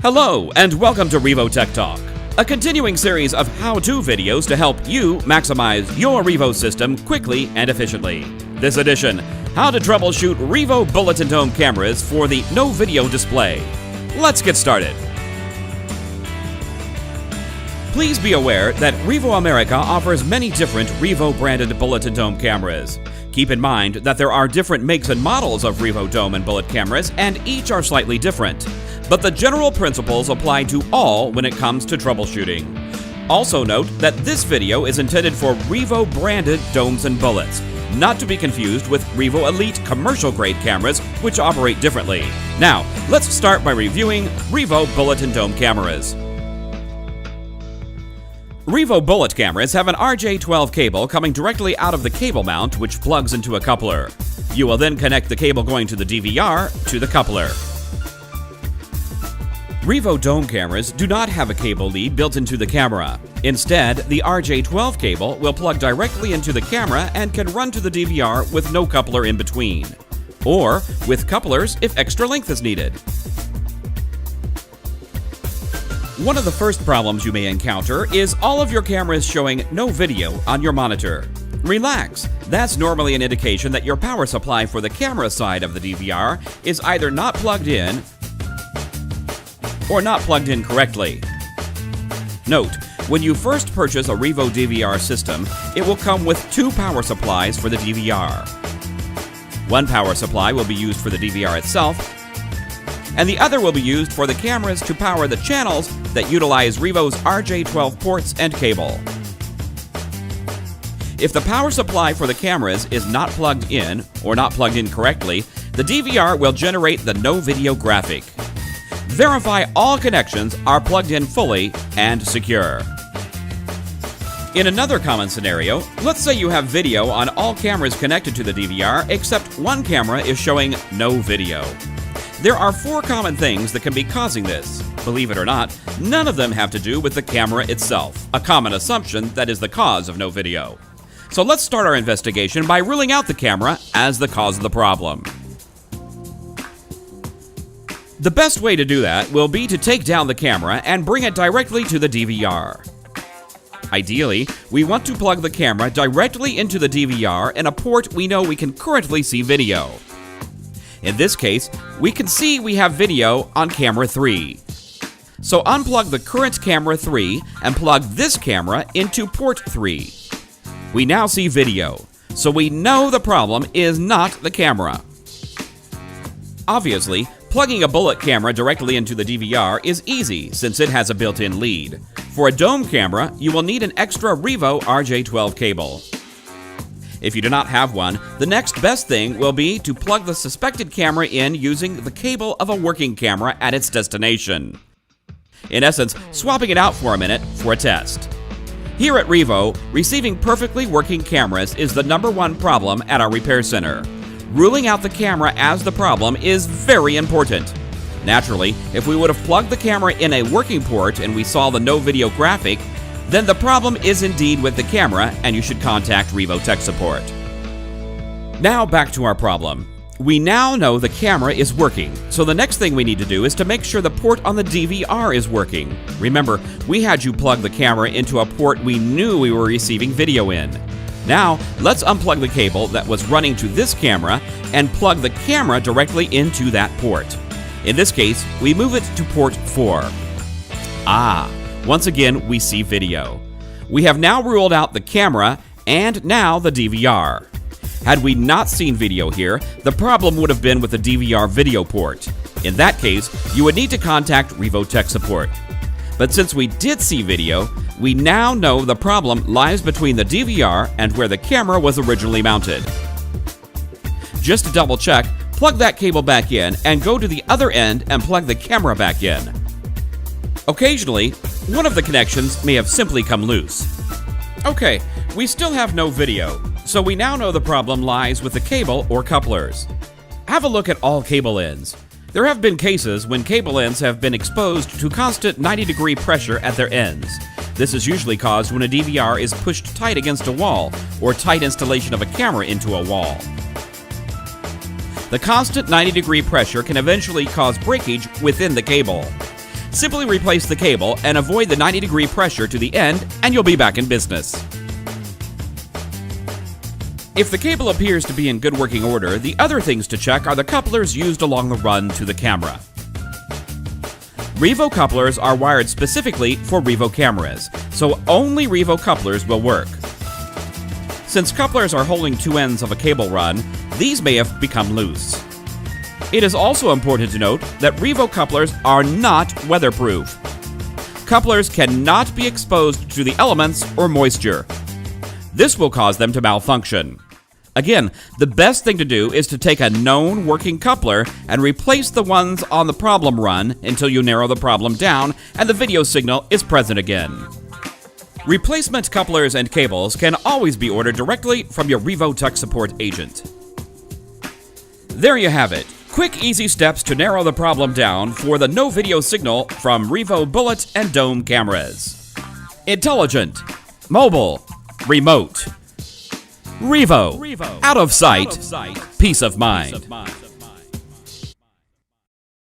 Hello, and welcome to Revo Tech Talk, a continuing series of how-to videos to help you maximize your Revo system quickly and efficiently. This edition, how to troubleshoot Revo bulletin dome cameras for the no video display. Let's get started. Please be aware that Revo America offers many different Revo branded bulletin dome cameras. Keep in mind that there are different makes and models of Revo dome and bullet cameras, and each are slightly different. But the general principles apply to all when it comes to troubleshooting. Also note that this video is intended for Revo branded domes and bullets, not to be confused with Revo Elite commercial grade cameras, which operate differently. Now, let's start by reviewing Revo bulletin dome cameras. Revo bullet cameras have an RJ12 cable coming directly out of the cable mount, which plugs into a coupler. You will then connect the cable going to the DVR to the coupler. Revo dome cameras do not have a cable lead built into the camera. Instead, the RJ12 cable will plug directly into the camera and can run to the DVR with no coupler in between, or with couplers if extra length is needed. One of the first problems you may encounter is all of your cameras showing no video on your monitor. Relax, that's normally an indication that your power supply for the camera side of the DVR is either not plugged in or not plugged in correctly. Note, when you first purchase a Revo DVR system, it will come with two power supplies for the DVR. One power supply will be used for the DVR itself, and the other will be used for the cameras to power the channels that utilize Revo's RJ12 ports and cable. If the power supply for the cameras is not plugged in or not plugged in correctly, the DVR will generate the no video graphic. Verify all connections are plugged in fully and secure. In another common scenario, let's say you have video on all cameras connected to the DVR except one camera is showing no video. There are four common things that can be causing this. Believe it or not, none of them have to do with the camera itself, a common assumption that is the cause of no video. So let's start our investigation by ruling out the camera as the cause of the problem. The best way to do that will be to take down the camera and bring it directly to the DVR. Ideally, we want to plug the camera directly into the DVR in a port we know we can currently see video. In this case, we can see we have video on camera 3. So unplug the current camera 3 and plug this camera into port 3. We now see video, so we know the problem is not the camera. Obviously, plugging a bullet camera directly into the DVR is easy since it has a built-in lead. For a dome camera, you will need an extra Revo RJ12 cable. If you do not have one, the next best thing will be to plug the suspected camera in using the cable of a working camera at its destination. In essence, swapping it out for a minute for a test. Here at Revo, receiving perfectly working cameras is the #1 problem at our repair center. Ruling out the camera as the problem is very important. Naturally, if we would have plugged the camera in a working port and we saw the no video graphic, then the problem is indeed with the camera and you should contact Revo Tech Support. Now back to our problem. We now know the camera is working, so the next thing we need to do is to make sure the port on the DVR is working. Remember, we had you plug the camera into a port we knew we were receiving video in. Now, let's unplug the cable that was running to this camera and plug the camera directly into that port. In this case, we move it to port 4. Once again, we see video. We have now ruled out the camera and now the DVR. Had we not seen video here, the problem would have been with the DVR video port. In that case, you would need to contact Revo Tech Support. But since we did see video, we now know the problem lies between the DVR and where the camera was originally mounted. Just to double check, plug that cable back in and go to the other end and plug the camera back in. Occasionally, one of the connections may have simply come loose. Okay, we still have no video, so we now know the problem lies with the cable or couplers. Have a look at all cable ends. There have been cases when cable ends have been exposed to constant 90-degree pressure at their ends. This is usually caused when a DVR is pushed tight against a wall or tight installation of a camera into a wall. The constant 90-degree pressure can eventually cause breakage within the cable. Simply replace the cable and avoid the 90-degree pressure to the end, and you'll be back in business. If the cable appears to be in good working order, the other things to check are the couplers used along the run to the camera. Revo couplers are wired specifically for Revo cameras, so only Revo couplers will work. Since couplers are holding two ends of a cable run, these may have become loose. It is also important to note that Revo couplers are not weatherproof. Couplers cannot be exposed to the elements or moisture. This will cause them to malfunction. Again, the best thing to do is to take a known working coupler and replace the ones on the problem run until you narrow the problem down and the video signal is present again. Replacement couplers and cables can always be ordered directly from your Revo Tech Support agent. There you have it. Quick, easy steps to narrow the problem down for the no video signal from Revo Bullet and Dome cameras. Intelligent, mobile, remote. Revo. Out of sight, peace of mind.